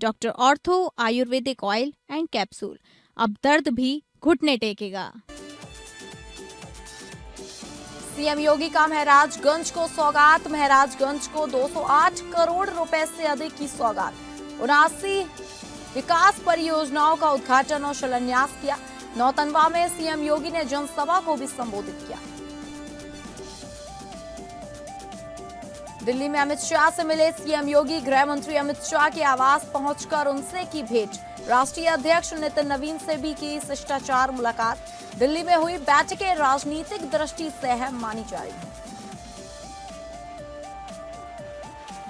Doctor ortho Ayurvedic oil and capsule, अब दर्द भी घुटने टेकेगा। सीएम योगी का महराजगंज को सौगात। महराजगंज को 208 करोड़ रुपए से अधिक की सौगात। 79 विकास परियोजनाओं का उद्घाटन और शिलान्यास किया। नौतनवा में सीएम योगी ने जनसभा को भी संबोधित किया। दिल्ली में अमित शाह से मिले सीएम योगी। गृह मंत्री अमित शाह के आवास पहुंचकर उनसे की भेंट। राष्ट्रीय अध्यक्ष नितिन नवीन से भी की शिष्टाचार मुलाकात। दिल्ली में हुई बैठकें राजनीतिक दृष्टि से अहम मानी जा रही है।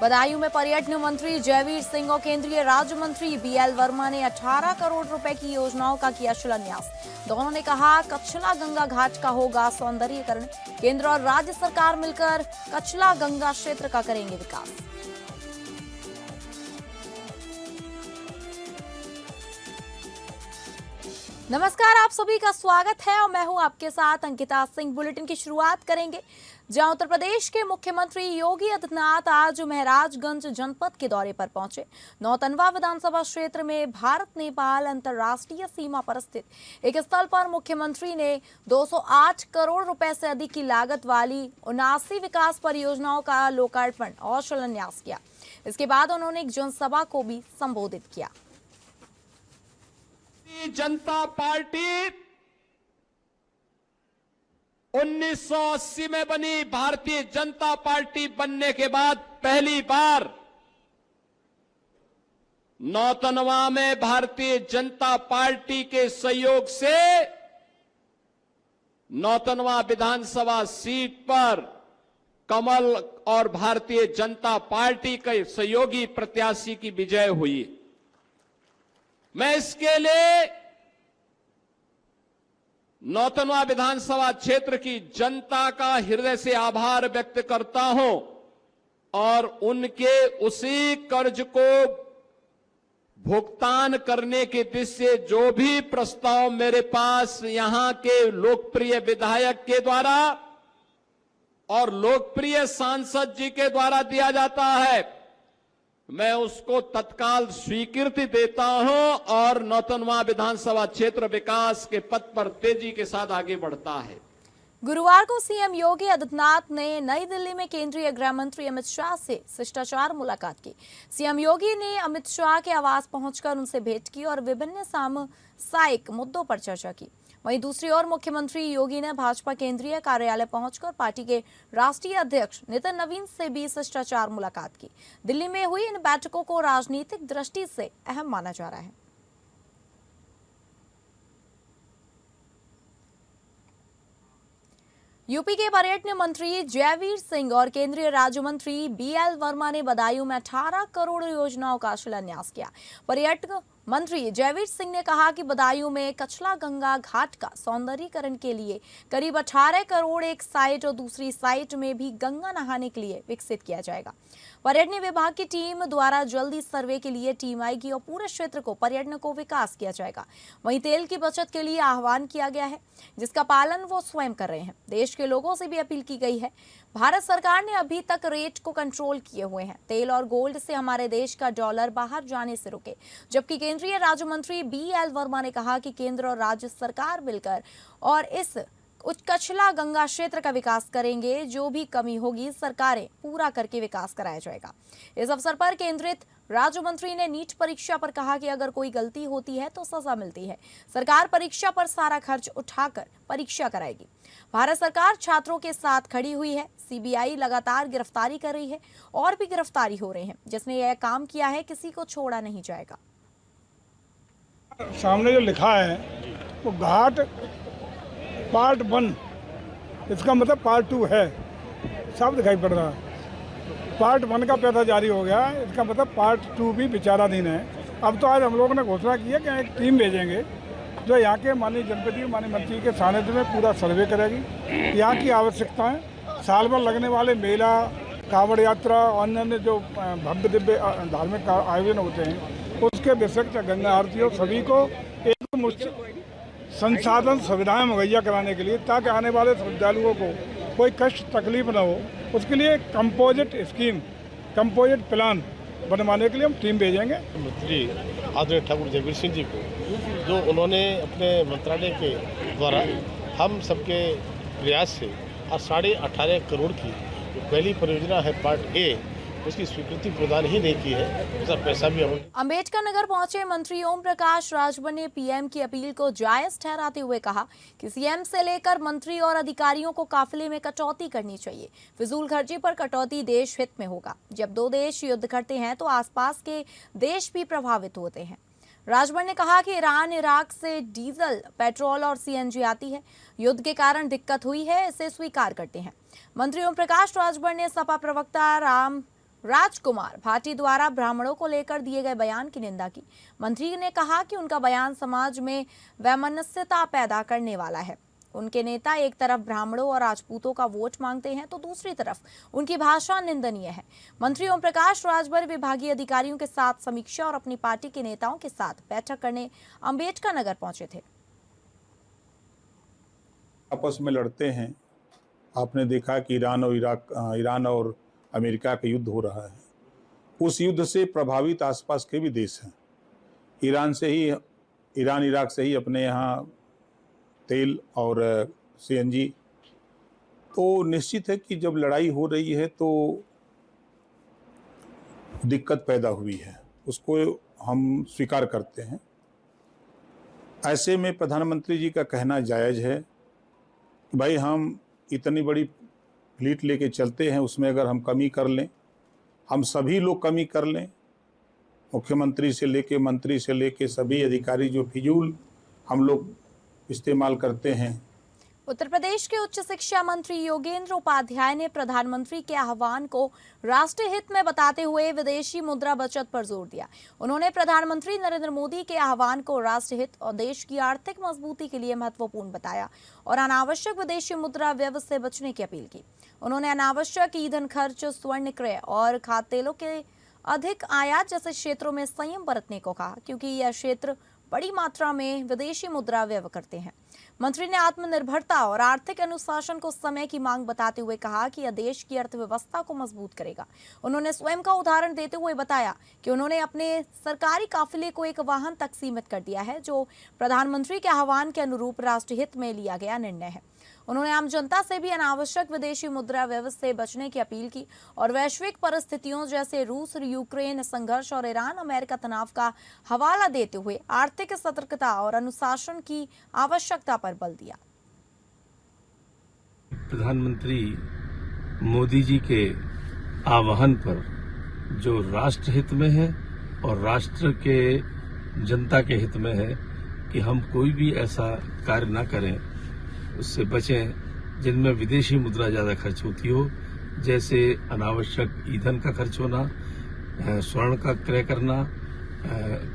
बदायूं में पर्यटन मंत्री जयवीर सिंह और केंद्रीय राज्य मंत्री बीएल वर्मा ने 18 करोड़ रुपए की योजनाओं का किया शिलान्यास। दोनों ने कहा कचला गंगा घाट का होगा सौंदर्यीकरण। केंद्र और राज्य सरकार मिलकर कचला गंगा क्षेत्र का करेंगे विकास। नमस्कार, आप सभी का स्वागत है और मैं हूं आपके साथ अंकिता सिंह। बुलेटिन की शुरुआत करेंगे जहां उत्तर प्रदेश के मुख्यमंत्री योगी आदित्यनाथ आज महराजगंज जनपद के दौरे पर पहुंचे। नौतनवा विधानसभा क्षेत्र में भारत नेपाल अंतर्राष्ट्रीय सीमा पर स्थित एक स्थल पर मुख्यमंत्री ने 208 करोड़ रुपए से अधिक की लागत वाली 79 विकास परियोजनाओं का लोकार्पण और शिलान्यास किया। इसके बाद उन्होंने एक जनसभा को भी संबोधित किया। जनता पार्टी 1980 में बनी। भारतीय जनता पार्टी बनने के बाद पहली बार नौतनवा में भारतीय जनता पार्टी के सहयोग से नौतनवा विधानसभा सीट पर कमल और भारतीय जनता पार्टी के सहयोगी प्रत्याशी की विजय हुई। मैं इसके लिए नौतनवा विधानसभा क्षेत्र की जनता का हृदय से आभार व्यक्त करता हूं और उनके उसी कर्ज को भुगतान करने के दिशा से जो भी प्रस्ताव मेरे पास यहां के लोकप्रिय विधायक के द्वारा और लोकप्रिय सांसद जी के द्वारा दिया जाता है, मैं उसको तत्काल स्वीकृति देता हूं और नौतनवा विधानसभा क्षेत्र विकास के पथ पर तेजी के साथ आगे बढ़ता है। गुरुवार को सीएम योगी आदित्यनाथ ने नई दिल्ली में केंद्रीय गृह मंत्री अमित शाह से शिष्टाचार मुलाकात की। सीएम योगी ने अमित शाह के आवास पहुंचकर उनसे भेंट की और विभिन्न सामुदायिक मुद्दों पर चर्चा की। वहीं दूसरी ओर मुख्यमंत्री योगी ने भाजपा केंद्रीय कार्यालय पहुंचकर पार्टी के राष्ट्रीय अध्यक्ष नितिन नवीन से भी शिष्टाचार मुलाकात की। दिल्ली में हुई इन बैठकों को राजनीतिक दृष्टि से अहम माना जा रहा है। यूपी के पर्यटन मंत्री जयवीर सिंह और केंद्रीय राज्य मंत्री बीएल वर्मा ने बदायूं में 18 करोड़ योजनाओं का शिलान्यास किया। पर्यटन मंत्री जयवीर सिंह ने कहा कि बदायूं में कचला गंगा घाट का सौंदर्यीकरण के लिए करीब 18 करोड़ एक साइट और दूसरी साइट में भी गंगा नहाने के लिए विकसित किया जाएगा। पर्यटन विभाग की टीम द्वारा जल्दी सर्वे के लिए टीम आएगी और पूरे क्षेत्र को पर्यटन को विकास किया जाएगा। वहीं तेल की बचत के लिए आह्वान किया गया है, जिसका पालन वो स्वयं कर रहे हैं। देश के लोगों से भी अपील की गई है। भारत सरकार ने अभी तक रेट को कंट्रोल किए हुए हैं। तेल और गोल्ड से हमारे देश का डॉलर बाहर जाने से रुके। जबकि केंद्रीय राज्य मंत्री बीएल वर्मा ने कहा कि केंद्र और राज्य सरकार मिलकर और इस कचला गंगा क्षेत्र का विकास करेंगे। जो भी कमी होगी सरकारें पूरा करके विकास कराया जाएगा। इस अवसर पर केंद्रित राज्य मंत्री ने नीट परीक्षा पर कहा कि अगर कोई गलती होती है तो सजा मिलती है। सरकार परीक्षा पर सारा खर्च उठाकर परीक्षा कराएगी। भारत सरकार छात्रों के साथ खड़ी हुई है। सीबीआई लगातार गिरफ्तारी कर रही है और भी गिरफ्तारी हो रहे हैं। जिसने यह काम किया है किसी को छोड़ा नहीं जाएगा। सामने जो लिखा है वो घाट पार्ट 1, इसका मतलब पार्ट 2 है, साफ दिखाई पड़ रहा है। पार्ट 1 का पैसा जारी हो गया, इसका मतलब पार्ट 2 भी विचाराधीन है। अब तो आज हम लोगों ने घोषणा की है कि एक टीम भेजेंगे जो यहाँ के माननीय जनपति माननीय मंत्री के सानिध्य में पूरा सर्वे करेगी। यहाँ की आवश्यकताएं, साल भर लगने वाले मेला, कांवड़ यात्रा और अन्य जो भव्य दिव्य धार्मिक आयोजन होते हैं उसके विषय गंगा आरती और सभी को एक संसाधन सुविधाएं मुहैया कराने के लिए, ताकि आने वाले श्रद्धालुओं को कोई कष्ट तकलीफ न हो, उसके लिए कंपोजिट स्कीम, कंपोजिट प्लान बनवाने के लिए हम टीम भेजेंगे। मंत्री आदरणीय ठाकुर जयवीर सिंह जी को, जो उन्होंने अपने मंत्रालय के द्वारा हम सबके प्रयास से और 18.5 करोड़ की जो पहली परियोजना है पार्ट ए, उसकी स्वीकृति प्रदान ही नहीं की है, उसका पैसा भी हम। अंबेडकर नगर पहुंचे मंत्री ओम प्रकाश राजभर ने पीएम की अपील को जायज ठहराते हुए कहा कि सीएम से लेकर मंत्री और अधिकारियों को काफिले में कटौती करनी चाहिए। फिजूल खर्ची पर कटौती देश हित में होगा। जब दो देश युद्ध करते हैं तो आसपास के देश भी प्रभावित होते हैं। राजभर ने कहा कि ईरान इराक से डीजल, पेट्रोल और सीएनजी आती है। युद्ध के कारण दिक्कत हुई है, इसे स्वीकार करते हैं। मंत्री ओम प्रकाश राजभर ने सपा प्रवक्ता राजकुमार भाटी द्वारा ब्राह्मणों को लेकर दिए गए बयान की निंदा की। मंत्री ने कहा कि उनका बयान समाज में वैमनस्यता पैदा करने वाला है। उनके नेता एक तरफ ब्राह्मणों और राजपूतों का वोट मांगते हैं तो दूसरी तरफ उनकी भाषा निंदनीय है। मंत्री ओम प्रकाश राजभर विभागीय अधिकारियों के साथ समीक्षा और अपनी पार्टी के नेताओं के साथ बैठक करने अंबेडकर नगर पहुंचे थे। आपस में लड़ते हैं। आपने देखा कि ईरान और अमेरिका का युद्ध हो रहा है। उस युद्ध से प्रभावित आसपास के भी देश हैं। ईरान इराक से ही अपने यहाँ तेल और सीएनजी, तो निश्चित है कि जब लड़ाई हो रही है तो दिक्कत पैदा हुई है, उसको हम स्वीकार करते हैं। ऐसे में प्रधानमंत्री जी का कहना जायज़ है कि भाई हम इतनी बड़ी फ्लीट लेके चलते हैं, उसमें अगर हम कमी कर लें, हम सभी लोग कमी कर लें, मुख्यमंत्री से लेके मंत्री से लेके सभी अधिकारी जो फिजूल हम लोग इस्तेमाल करते हैं। उत्तर प्रदेश के उच्च शिक्षा मंत्री योगेंद्र उपाध्याय ने प्रधानमंत्री के आह्वान को राष्ट्रीय हित में बताते हुए विदेशी मुद्रा बचत पर जोर दिया। उन्होंने प्रधानमंत्री नरेंद्र मोदी के आह्वान को राष्ट्रीय हित और देश की आर्थिक मजबूती के लिए महत्वपूर्ण बताया और अनावश्यक विदेशी मुद्रा व्यय से बचने की अपील की। उन्होंने अनावश्यक ईंधन खर्च, स्वर्ण क्रय और खाद्य तेलों के अधिक आयात जैसे क्षेत्रों में संयम बरतने को कहा, क्योंकि यह क्षेत्र बड़ी मात्रा में विदेशी मुद्रा व्यय करते हैं। मंत्री ने आत्मनिर्भरता और आर्थिक अनुशासन को समय की मांग बताते हुए कहा कि यह देश की अर्थव्यवस्था को मजबूत करेगा। उन्होंने स्वयं का उदाहरण देते हुए बताया कि उन्होंने अपने सरकारी काफिले को एक वाहन तक सीमित कर दिया है, जो प्रधानमंत्री के आह्वान के अनुरूप राष्ट्रीय हित में लिया गया निर्णय है। उन्होंने आम जनता से भी अनावश्यक विदेशी मुद्रा व्यय से बचने की अपील की और वैश्विक परिस्थितियों जैसे रूस यूक्रेन संघर्ष और ईरान अमेरिका तनाव का हवाला देते हुए आर्थिक सतर्कता और अनुशासन की आवश्यकता पर बल दिया। प्रधानमंत्री मोदी जी के आह्वान पर जो राष्ट्र हित में है और राष्ट्र के जनता के हित में है कि हम कोई भी ऐसा कार्य न करें, उससे बचें जिनमें विदेशी मुद्रा ज़्यादा खर्च होती हो, जैसे अनावश्यक ईंधन का खर्च होना, स्वर्ण का क्रय करना,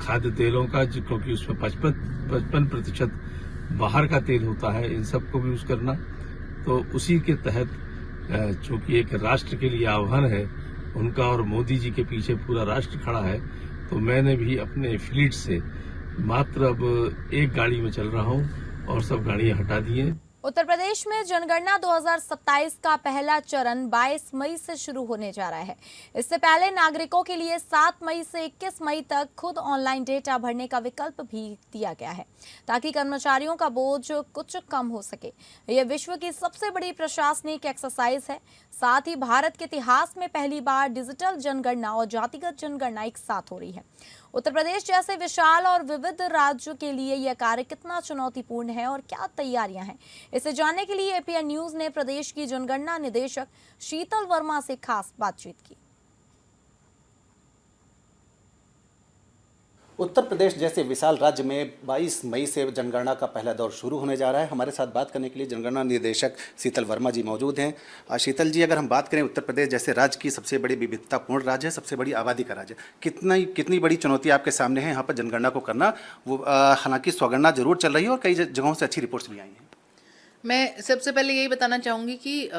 खाद्य तेलों का, क्योंकि उसमें 55% बाहर का तेल होता है, इन सबको भी यूज करना। तो उसी के तहत चूंकि एक राष्ट्र के लिए आह्वान है उनका और मोदी जी के पीछे पूरा राष्ट्र खड़ा है, तो मैंने भी अपने फ्लीट से मात्र अब एक गाड़ी में चल रहा हूं और सब गाड़ियां हटा दी हैं। उत्तर प्रदेश में जनगणना 2027 का पहला चरण 22 मई से शुरू होने जा रहा है। इससे पहले नागरिकों के लिए 7 मई से 21 मई तक खुद ऑनलाइन डेटा भरने का विकल्प भी दिया गया है, ताकि कर्मचारियों का बोझ कुछ कम हो सके। यह विश्व की सबसे बड़ी प्रशासनिक एक्सरसाइज है। साथ ही भारत के इतिहास में पहली बार डिजिटल जनगणना और जातिगत जनगणना एक साथ हो रही है। उत्तर प्रदेश जैसे विशाल और विविध राज्य के लिए यह कार्य कितना चुनौतीपूर्ण है और क्या तैयारियां हैं, इसे जानने के लिए एपीएन न्यूज ने प्रदेश की जनगणना निदेशक शीतल वर्मा से खास बातचीत की। उत्तर प्रदेश जैसे विशाल राज्य में 22 मई से जनगणना का पहला दौर शुरू होने जा रहा है। हमारे साथ बात करने के लिए जनगणना निदेशक शीतल वर्मा जी मौजूद हैं। शीतल जी, अगर हम बात करें उत्तर प्रदेश जैसे राज्य की सबसे बड़ी विविधतापूर्ण राज्य है, सबसे बड़ी आबादी का राज्य, कितनी बड़ी चुनौती आपके सामने है यहाँ पर जनगणना को करना? वो हालांकि स्वगणना जरूर चल रही है और कई जगहों से अच्छी रिपोर्ट्स भी आई हैं। मैं सबसे पहले यही बताना चाहूँगी कि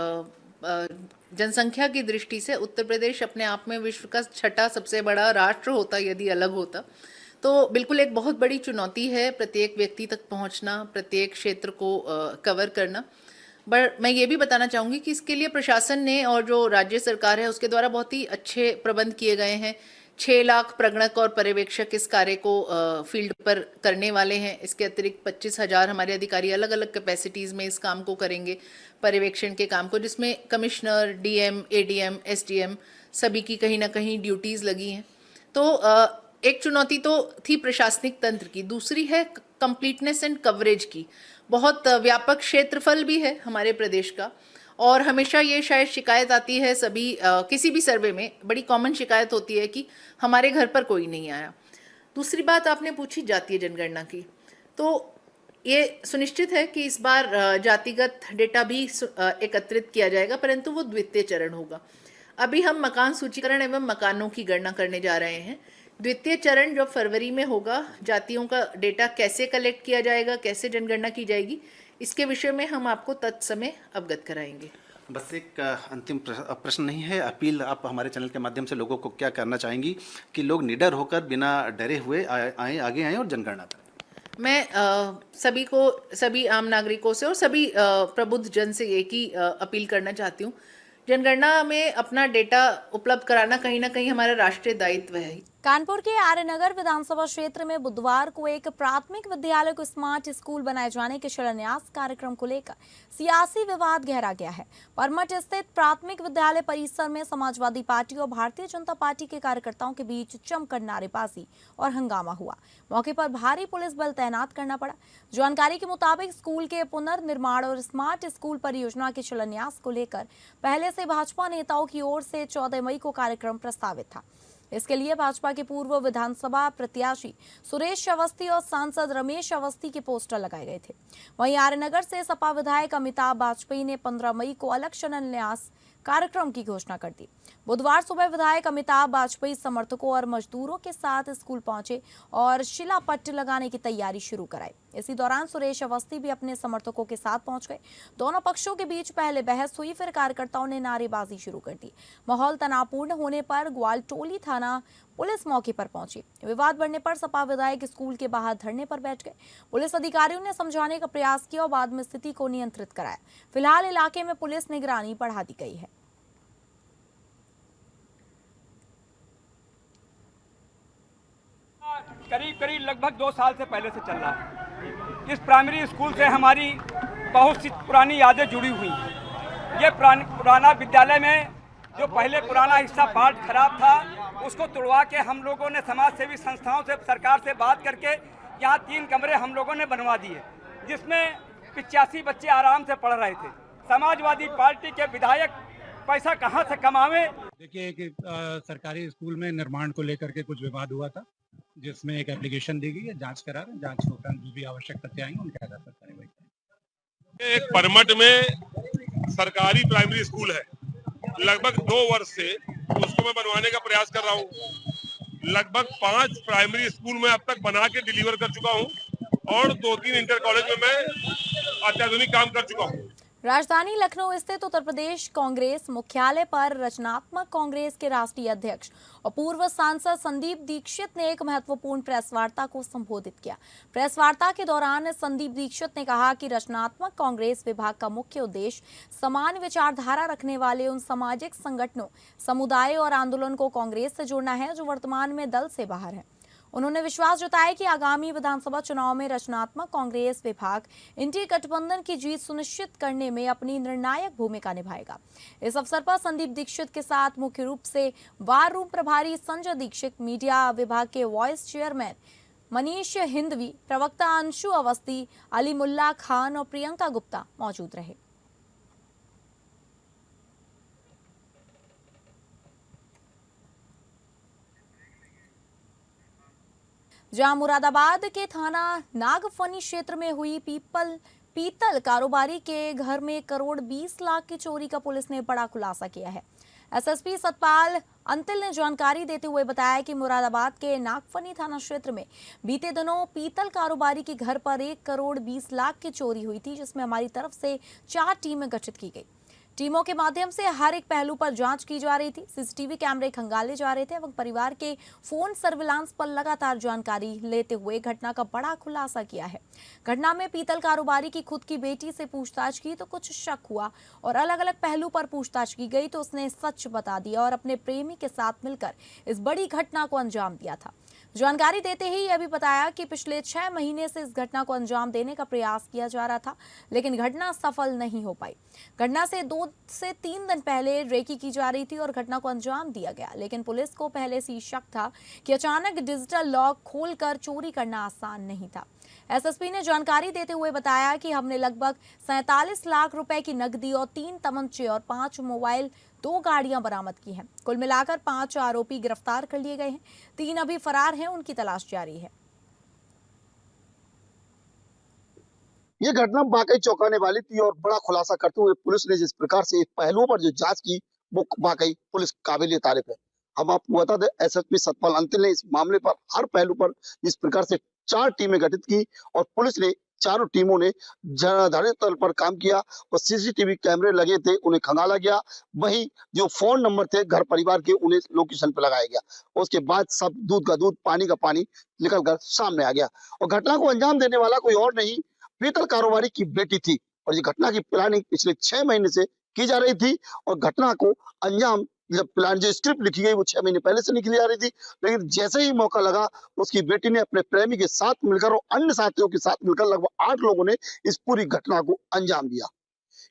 जनसंख्या की दृष्टि से उत्तर प्रदेश अपने आप में विश्व का छठा सबसे बड़ा राष्ट्र होता यदि अलग होता, तो बिल्कुल एक बहुत बड़ी चुनौती है प्रत्येक व्यक्ति तक पहुंचना, प्रत्येक क्षेत्र को कवर करना। बट मैं ये भी बताना चाहूँगी कि इसके लिए प्रशासन ने और जो राज्य सरकार है उसके द्वारा बहुत ही अच्छे प्रबंध किए गए हैं 6 लाख प्रगणक और पर्यवेक्षक इस कार्य को फील्ड पर करने वाले हैं। इसके अतिरिक्त 25,000 हमारे अधिकारी अलग अलग कैपेसिटीज़ में इस काम को करेंगे, पर्यवेक्षण के काम को, जिसमें कमिश्नर, डीएम, एडीएम, एसडीएम सभी की कहीं ना कहीं ड्यूटीज़ लगी हैं। तो एक चुनौती तो थी प्रशासनिक तंत्र की, दूसरी है कंप्लीटनेस एंड कवरेज की। बहुत व्यापक क्षेत्रफल भी है हमारे प्रदेश का, और हमेशा ये शायद शिकायत आती है सभी किसी भी सर्वे में बड़ी कॉमन शिकायत होती है कि हमारे घर पर कोई नहीं आया। दूसरी बात आपने पूछी जातीय जनगणना की, तो ये सुनिश्चित है कि इस बार जातिगत डेटा भी एकत्रित किया जाएगा, परंतु वो द्वितीय चरण होगा। अभी हम मकान सूचीकरण एवं मकानों की गणना करने जा रहे हैं। द्वितीय चरण जो फरवरी में होगा, जातियों का डेटा कैसे कलेक्ट किया जाएगा, कैसे जनगणना की जाएगी, इसके विषय में हम आपको तत्समय अवगत कराएंगे। बस एक अंतिम प्रश्न नहीं है, अपील आप हमारे चैनल के माध्यम से लोगों को क्या करना चाहेंगी कि लोग निडर होकर बिना डरे हुए आगे आएँ और जनगणना करें? मैं सभी आम नागरिकों से और सभी प्रबुद्ध जन से एक ही अपील करना चाहती हूँ, जनगणना में अपना डेटा उपलब्ध कराना कहीं ना कहीं हमारा राष्ट्रीय दायित्व है। कानपुर के आर्यनगर विधानसभा क्षेत्र में बुधवार को एक प्राथमिक विद्यालय को स्मार्ट स्कूल बनाए जाने के शिलान्यास कार्यक्रम को लेकर सियासी विवाद गहरा गया है। परमठ स्थित प्राथमिक विद्यालय परिसर में समाजवादी पार्टी और भारतीय जनता पार्टी के कार्यकर्ताओं के बीच जमकर नारेबाजी और हंगामा हुआ। मौके पर भारी पुलिस बल तैनात करना पड़ा। जानकारी के मुताबिक स्कूल के पुनर्निर्माण और स्मार्ट स्कूल परियोजना के शिलान्यास को लेकर पहले से भाजपा नेताओं की ओर से 14 मई को कार्यक्रम प्रस्तावित था। इसके लिए भाजपा के पूर्व विधानसभा प्रत्याशी सुरेश अवस्थी और सांसद रमेश अवस्थी के पोस्टर लगाए गए थे। वहीं आर्यनगर से सपा विधायक अमिताभ वाजपेयी ने 15 मई को अलग शिलान्यास कार्यक्रम की घोषणा कर दी। बुधवार सुबह विधायक अमिताभ वाजपेयी समर्थकों और मजदूरों के साथ स्कूल पहुंचे और शिलापट्ट लगाने की तैयारी शुरू कराई। इसी दौरान सुरेश अवस्थी भी अपने समर्थकों के साथ पहुंच गए। दोनों पक्षों के बीच पहले बहस हुई, फिर कार्यकर्ताओं ने नारेबाजी शुरू कर दी। माहौल तनावपूर्ण होने पर ग्वालटोली थाना पुलिस मौके पर पहुंची। विवाद बढ़ने पर सपा विधायक स्कूल के बाहर धरने पर बैठ गए। पुलिस अधिकारियों ने समझाने का प्रयास किया और बाद में स्थिति को नियंत्रित कराया। फिलहाल इलाके में पुलिस निगरानी बढ़ा दी गई है। करीब लगभग 2 साल से पहले से चल रहा है। इस प्राइमरी स्कूल से हमारी बहुत सी पुरानी यादें जुड़ी हुई हैं। ये पुराना विद्यालय में जो पहले पुराना हिस्सा पार्ट खराब था, उसको तुड़वा के हम लोगों ने समाज सेवी संस्थाओं से, सरकार से बात करके यहाँ 3 कमरे हम लोगों ने बनवा दिए, जिसमें 85 बच्चे आराम से पढ़ रहे थे। समाजवादी पार्टी के विधायक पैसा कहाँ से कमावे? देखिए कि सरकारी स्कूल में निर्माण को लेकर के कुछ विवाद हुआ था, जिसमें एक एप्लीकेशन दी गई है, जांच करा रहे हैं। जांच के उपरांत जो भी आवश्यक तथ्य आएंगे उनके आधार पर कार्रवाई करेंगे। एक परमठ में सरकारी प्राइमरी स्कूल है, लगभग 2 वर्ष से उसको मैं बनवाने का प्रयास कर रहा हूँ। लगभग 5 प्राइमरी स्कूल में अब तक बना के डिलीवर कर चुका हूँ और 2-3 इंटर कॉलेज में मैं अत्याधुनिक काम कर चुका हूँ। राजधानी लखनऊ स्थित उत्तर प्रदेश कांग्रेस मुख्यालय पर रचनात्मक कांग्रेस के राष्ट्रीय अध्यक्ष और पूर्व सांसद संदीप दीक्षित ने एक महत्वपूर्ण प्रेस वार्ता को संबोधित किया। प्रेस वार्ता के दौरान संदीप दीक्षित ने कहा कि रचनात्मक कांग्रेस विभाग का मुख्य उद्देश्य समान विचारधारा रखने वाले उन सामाजिक संगठनों, समुदाय और आंदोलन को कांग्रेस से जोड़ना है जो वर्तमान में दल से बाहर है। उन्होंने विश्वास जताया कि आगामी विधानसभा चुनाव में रचनात्मक कांग्रेस विभाग इंडी गठबंधन की जीत सुनिश्चित करने में अपनी निर्णायक भूमिका निभाएगा। इस अवसर पर संदीप दीक्षित के साथ मुख्य रूप से वार रूम प्रभारी संजय दीक्षित, मीडिया विभाग के वाइस चेयरमैन मनीष हिंदवी, प्रवक्ता अंशु अवस्थी, अलीमुल्ला खान और प्रियंका गुप्ता मौजूद रहे। जहां मुरादाबाद के थाना नागफनी क्षेत्र में हुई पीतल कारोबारी के घर में करोड़ 20 लाख की चोरी का पुलिस ने बड़ा खुलासा किया है। एसएसपी सतपाल अंतिल ने जानकारी देते हुए बताया कि मुरादाबाद के नागफनी थाना क्षेत्र में बीते दिनों पीतल कारोबारी के घर पर 1 करोड़ 20 लाख की चोरी हुई थी, जिसमें हमारी तरफ से 4 टीमें गठित की गई। टीमों के माध्यम से हर एक पहलू पर जांच की जा रही थी। सीसीटीवी कैमरे खंगाले जा रहे थे एवं परिवार के फोन सर्विलांस पर लगातार जानकारी लेते हुए घटना का बड़ा खुलासा किया है। घटना में पीतल कारोबारी की खुद की बेटी से पूछताछ की तो कुछ शक हुआ और अलग अलग पहलू पर पूछताछ की गई तो उसने सच बता दिया और अपने प्रेमी के साथ मिलकर इस बड़ी घटना को अंजाम दिया था। जानकारी देते ही यह भी बताया कि पिछले 6 महीने से इस घटना को अंजाम देने का प्रयास किया जा रहा था, लेकिन घटना सफल नहीं हो पाई। घटना से 2 से 3 दिन पहले रेकी की जा रही थी और घटना को अंजाम दिया गया, लेकिन पुलिस को पहले से ही शक था कि अचानक डिजिटल लॉक खोलकर चोरी करना आसान नहीं था। एसएसपी ने जानकारी देते हुए बताया कि हमने लगभग 47 लाख रुपए की नकदी और 3 तमंचे और 5 मोबाइल, 2 गाड़ियां बरामद की हैं। कुल मिलाकर 5 आरोपी गिरफ्तार कर लिए गए हैं। 3 अभी फरार हैं, उनकी तलाश जारी है। ये घटना वाकई चौंकाने वाली थी और बड़ा खुलासा करते हुए पुलिस ने जिस प्रकार से पहलुओं पर जो जांच की वो वाकई पुलिस काबिल तारीफ है। हम आपको बता दें, एसएसपी सतपाल अंतिल ने इस मामले पर हर पहलू पर इस प्रकार से 4 टीमें गठित की और पुलिस ने चारों टीमों ने धरातल पर काम किया और सीसीटीवी कैमरे लगे थे, उन्हें खंगाला गया। वहीं जो फोन नंबर थे घर परिवार के, उन्हें लोकेशन पर लगाया गया। उसके बाद सब दूध का दूध, पानी का पानी निकल कर सामने आ गया और घटना को अंजाम देने वाला कोई और नहीं, पीतल कारोबारी की बेटी थी। और ये घटना की प्लानिंग पिछले 6 महीने से की जा रही थी और घटना को अंजाम, जब प्लान जो स्क्रिप्ट लिखी गई वो 6 महीने पहले से लिखी जा रही थी, लेकिन जैसे ही मौका लगा उसकी बेटी ने अपने प्रेमी के साथ मिलकर और अन्य साथियों के साथ मिलकर लगभग 8 लोगों ने इस पूरी घटना को अंजाम दिया।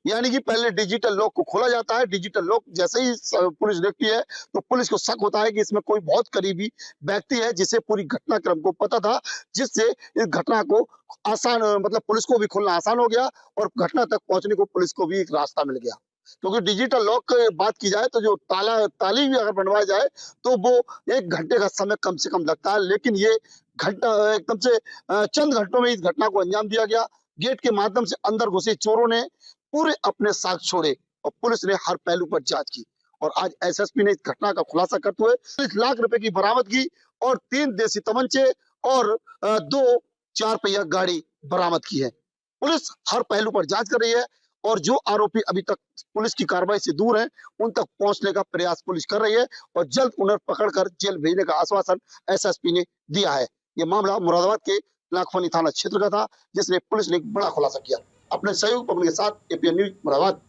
यानी कि पहले डिजिटल लॉक को खोला जाता है, डिजिटल लॉक जैसे ही पुलिस देखती है तो पुलिस को शक होता है कि इसमें कोई बहुत करीबी व्यक्ति है जिसे पूरी घटनाक्रम को पता था, जिससे इस घटना को आसान, मतलब पुलिस को भी खोलना आसान हो गया और घटना तक पहुंचने को पुलिस को भी एक रास्ता मिल गया। क्योंकि डिजिटल लॉक की बात की जाए तो जो ताली भी अगर बनवाया जाए तो वो 1 घंटे का समय कम से कम लगता है, लेकिन ये घंटा एकदम से चंद घंटों में इस घटना को अंजाम दिया गया। गेट के माध्यम से अंदर घुसे चोरों ने पूरे अपने साथ छोड़े और पुलिस ने हर पहलू पर जांच की और आज एसएसपी ने इस घटना का खुलासा करते हुए 40 लाख रुपए की बरामदगी और 3 देसी तमंचे और 2 4 पहिया गाड़ी बरामद की है। पुलिस हर पहलू पर जांच कर रही है और जो आरोपी अभी तक पुलिस की कार्रवाई से दूर हैं, उन तक पहुंचने का प्रयास पुलिस कर रही है और जल्द उन्हें पकड़कर जेल भेजने का आश्वासन एसएसपी ने दिया है। ये मामला मुरादाबाद के नागफनी थाना क्षेत्र का था, जिसने पुलिस ने एक बड़ा खुलासा किया। अपने सहयोग पब्लिक के साथ एपीएन न्यूज मुरादाबाद।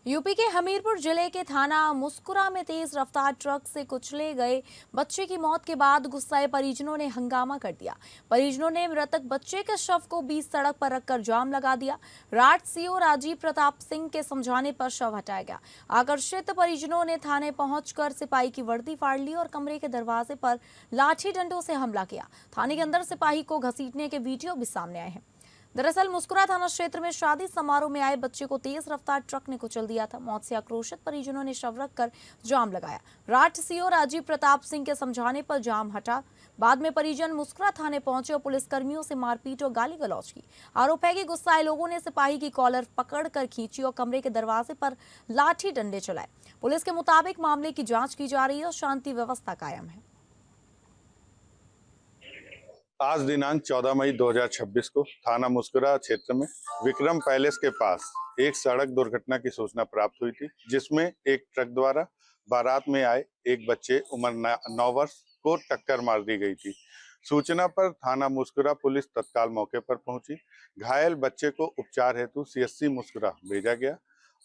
यूपी के हमीरपुर जिले के थाना मुस्कुरा में तेज रफ्तार ट्रक से कुचले गए बच्चे की मौत के बाद गुस्साए परिजनों ने हंगामा कर दिया। परिजनों ने मृतक बच्चे के शव को बीच सड़क पर रखकर जाम लगा दिया। राट सीओ राजीव प्रताप सिंह के समझाने पर शव हटाया गया। आकर्षित परिजनों ने थाने पहुंचकर सिपाही की वर्दी फाड़ ली और कमरे के दरवाजे पर लाठी डंडों से हमला किया। थाने के अंदर सिपाही को घसीटने के वीडियो भी सामने आए हैं। दरअसल मुस्कुरा थाना क्षेत्र में शादी समारोह में आए बच्चे को तेज रफ्तार ट्रक ने कुचल दिया था। मौत से आक्रोशित परिजनों ने शव रखकर जाम लगाया। राठ सीओ राजीव प्रताप सिंह के समझाने पर जाम हटा। बाद में परिजन मुस्कुरा थाने पहुंचे और पुलिसकर्मियों से मारपीट और गाली गलौज की। आरोप है कि गुस्साए लोगों ने सिपाही की कॉलर पकड़कर खींची और कमरे के दरवाजे पर लाठी डंडे चलाए। पुलिस के मुताबिक मामले की जांच की जा रही है और शांति व्यवस्था कायम है। आज दिनांक 14 मई 2026 को थाना मुस्कुरा क्षेत्र में विक्रम पैलेस के पास एक सड़क दुर्घटना की सूचना प्राप्त हुई थी, जिसमें एक ट्रक द्वारा बारात में आए एक बच्चे उम्र 9 वर्ष को टक्कर मार दी गई थी। सूचना पर थाना मुस्कुरा पुलिस तत्काल मौके पर पहुंची। घायल बच्चे को उपचार हेतु सीएससी मुस्कुरा भेजा गया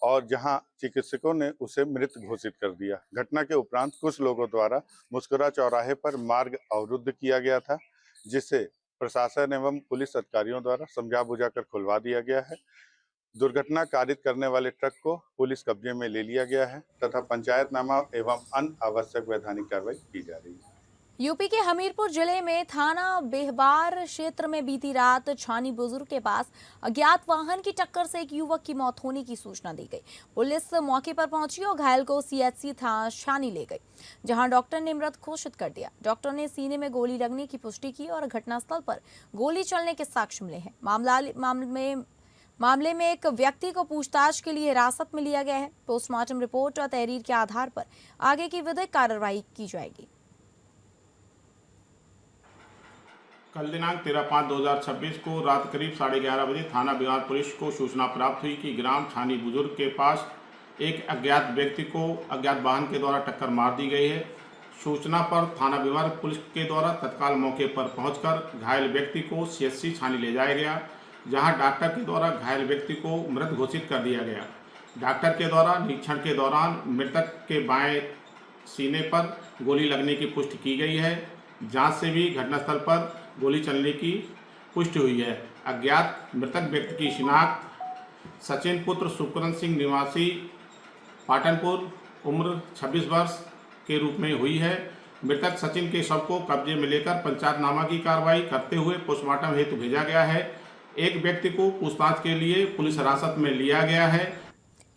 और जहां चिकित्सकों ने उसे मृत घोषित कर दिया। घटना के उपरांत कुछ लोगों द्वारा मुस्कुरा चौराहे पर मार्ग अवरुद्ध किया गया था, जिसे प्रशासन एवं पुलिस अधिकारियों द्वारा समझा बुझाकर खुलवा दिया गया है। दुर्घटना कारित करने वाले ट्रक को पुलिस कब्जे में ले लिया गया है तथा पंचायतनामा एवं अन्य आवश्यक वैधानिक कार्रवाई की जा रही है। यूपी के हमीरपुर जिले में थाना बेहबार क्षेत्र में बीती रात छानी बुजुर्ग के पास अज्ञात वाहन की टक्कर से एक युवक की मौत होने की सूचना दी गई। पुलिस मौके पर पहुंची और घायल को सीएचसी छानी ले गई, जहां डॉक्टर ने मृत घोषित कर दिया। डॉक्टर ने सीने में गोली लगने की पुष्टि की और घटनास्थल पर गोली चलने के साक्ष्य मिले हैं। मामले में एक व्यक्ति को पूछताछ के लिए हिरासत में लिया गया है। पोस्टमार्टम रिपोर्ट और तहरीर के आधार पर आगे की विधिक कार्रवाई की जाएगी। कल दिनांक 13/5/2026 को रात करीब 11:30 बजे थाना बिहार पुलिस को सूचना प्राप्त हुई कि ग्राम छानी बुजुर्ग के पास एक अज्ञात व्यक्ति को अज्ञात वाहन के द्वारा टक्कर मार दी गई है। सूचना पर थाना विभाग पुलिस के द्वारा तत्काल मौके पर पहुंचकर घायल व्यक्ति को सीएचसी छानी ले जाया गया, जहां डॉक्टर के द्वारा घायल व्यक्ति को मृत घोषित कर दिया गया। डॉक्टर के द्वारा निरीक्षण के दौरान मृतक के बाएं सीने पर गोली लगने की पुष्टि की गई है। जांच से भी घटनास्थल पर गोली चलने की पुष्टि हुई है। अज्ञात मृतक व्यक्ति की शिनाख्त सचिन पुत्र सुकरण सिंह निवासी पाटनपुर, उम्र 26 वर्ष के रूप में हुई है। मृतक सचिन के शव को कब्जे में लेकर पंचायतनामा की कार्रवाई करते हुए पोस्टमार्टम हेतु भेजा गया है। एक व्यक्ति को पूछताछ के लिए पुलिस हिरासत में लिया गया है।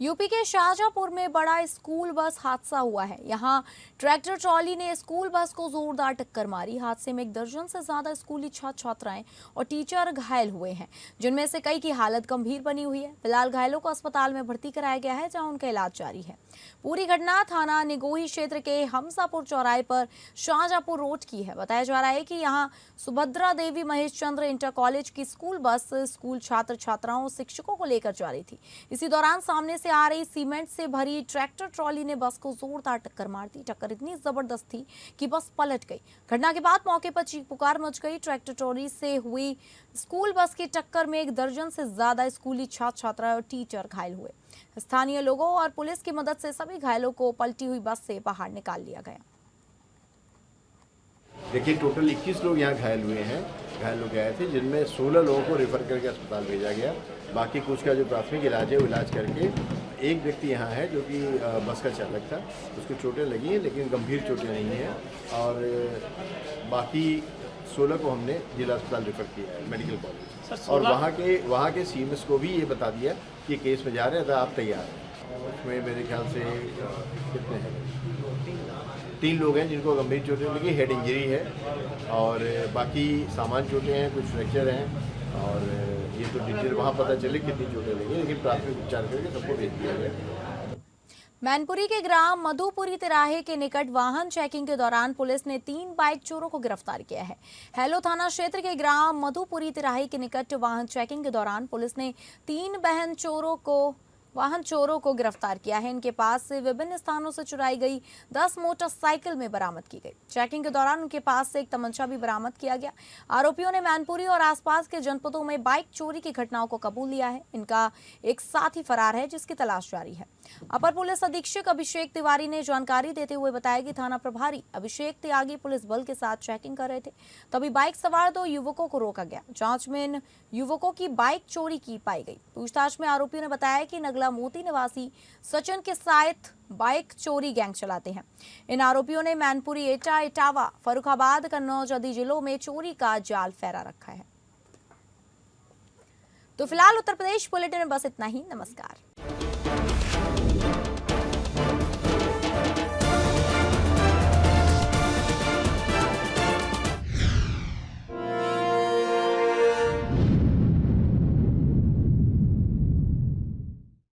यूपी के शाहजहांपुर में बड़ा स्कूल बस हादसा हुआ है। यहां ट्रैक्टर ट्रॉली ने स्कूल बस को जोरदार टक्कर मारी। हादसे में 1 दर्जन से ज्यादा स्कूली छात्र छात्राएं और टीचर घायल हुए हैं, जिनमें से कई की हालत गंभीर बनी हुई है। फिलहाल घायलों को अस्पताल में भर्ती कराया गया है, जहां उनका इलाज जारी है। पूरी घटना थाना निगोही क्षेत्र के हमसापुर चौराहे पर शाहजहांपुर रोड की है। बताया जा रहा है कि यहां सुभद्रा देवी महेश चंद्र इंटर कॉलेज की स्कूल बस स्कूल छात्र छात्राओं और शिक्षकों को लेकर जा रही थी। इसी दौरान सामने से आ रही सीमेंट से भरी ट्रैक्टर ट्रॉली ने बस को जोरदार टक्कर मार दी। टक्कर इतनी जबरदस्त थी कि बस पलट गई। घटना के बाद मौके पर चीख पुकार मच गई। ट्रैक्टर ट्रॉली से हुई स्कूल बस की टक्कर में 1 दर्जन से ज्यादा स्कूली छात्र छात्रा और टीचर घायल हुए। स्थानीय लोगों और पुलिस की मदद से सभी घायलों को पलटी हुई बस से बाहर निकाल लिया गया। देखिए, टोटल 21 लोग यहाँ घायल हुए हैं। घायल लोग आए थे, जिनमें 16 लोगों को रेफर करके अस्पताल भेजा गया। बाकी कुछ का जो प्राथमिक इलाज है वो इलाज करके एक व्यक्ति यहाँ है जो कि बस का चालक था, उसको चोटें लगी हैं लेकिन गंभीर चोटें नहीं हैं। और बाकी 16 को हमने जिला अस्पताल रेफर किया है, मेडिकल कॉलेज। और वहाँ के सीएमएस को भी ये बता दिया कि केस में जा रहे हैं तो आप तैयार हैं। उसमें मेरे ख्याल से कितने हैं, 3 लोग हैं जिनको गंभीर चोटें लगी, हेड इंजरी है, और बाकी सामान्य चोटें हैं, कुछ फ्रैक्चर हैं। और ये तो डिटेल वहाँ पता चले कितनी चोटें लगी, लेकिन प्राथमिक उपचार करके सबको भेज दिया गया। मैनपुरी के ग्राम मधुपुरी तिराहे के निकट वाहन चेकिंग के दौरान पुलिस ने 3 बाइक चोरों को गिरफ्तार किया है। हेलो थाना क्षेत्र के ग्राम मधुपुरी तिराहे के निकट वाहन चेकिंग के दौरान पुलिस ने 3 वाहन चोरों को गिरफ्तार किया है। इनके पास से विभिन्न स्थानों से चुराई गई 10 मोटरसाइकिल में बरामद की गई। चेकिंग के दौरान उनके पास से एक तमंचा भी बरामद किया गया। आरोपियों ने मैनपुरी और आसपास के जनपदों में बाइक चोरी की घटनाओं को कबूल लिया है। इनका एक साथी फरार है, जिसकी तलाश जारी है। अपर पुलिस अधीक्षक अभिषेक तिवारी ने जानकारी देते हुए बताया कि थाना प्रभारी अभिषेक त्यागी पुलिस बल के साथ चेकिंग कर रहे थे, तभी बाइक सवार 2 युवकों को रोका गया। जांच में इन युवकों की बाइक चोरी की पाई गई। पूछताछ में आरोपियों ने बताया कि नगला मोती निवासी सचिन के साथ बाइक चोरी गैंग चलाते हैं। इन आरोपियों ने मैनपुरी, एटा, इटावा, फर्रुखाबाद, कन्नौज आदि जिलों में चोरी का जाल फैला रखा है। तो फिलहाल उत्तर प्रदेश बुलेटिन में बस इतना ही। नमस्कार।